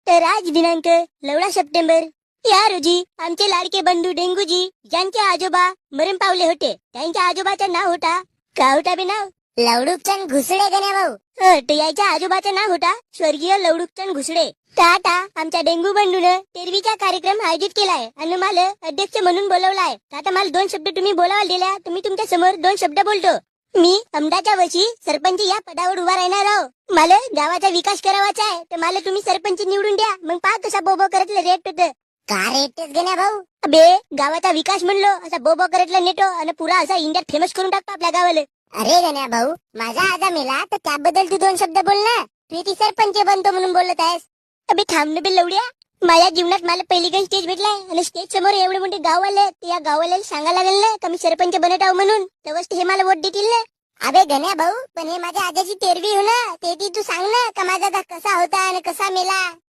तर आज दिनांक 16 सप्टेंबर या रोजी आमचे लाडके बंधू डेंगूजी ज्यांचे आजोबा मरण पावले होते त्यांच्या आजोबाचं नाव होता का होता बे नाव लवडूकचंद घुसडे गण्या भाऊ. तर याच्या आजोबाचं नाव होता स्वर्गीय लवडूकचंद घुसडे. तर आता आमच्या डेंगू बंधूनं तेरवीचा कार्यक्रम आयोजित केलाय आणि मला अध्यक्ष म्हणून बोलवलाय. तर आता मला 2 शब्द तुम्ही बोलायला दिल्या तर मी तुमच्या समोर 2 शब्द बोलतो. मी अमदाच्या वर्षी सरपंच या पदावर उभा राहणार आहो. मला गावाचा विकास करावाचा आहे तर मला तुम्ही सरपंच निवडून द्या. मग पहा कसा बोबो करतलं रेट होतं. का रेटतेस गण्या भाऊ? अबे गावाचा विकास म्हणलो असा बोबो करतलं नेटो आणि पुरा असा इंडियात फेमस करून टाकतो आपल्या गावाला. अरे गण्या भाऊ, माझा आजा मेला तर त्याबद्दल तू 2 शब्द बोल ना. तू ती सरपंच बनतो म्हणून बोलत आहेस. अबे थांब ना बे लवड्या. माझ्या जीवनात मला पहिली काही स्टेज भेटलाय आणि स्टेज समोर एवढे मोठे गाव आले या गावाला सांगायला लागेल ना का मी सरपंच बनत आहो म्हणून. तेव्हाच हे मला वोट देतील ना. अबे गण्या भाऊ, पण हे माझ्या आजाची तेरवी हो ना. ते ती तू सांग ना का माझा आजा कसा होता आणि कसा मेला.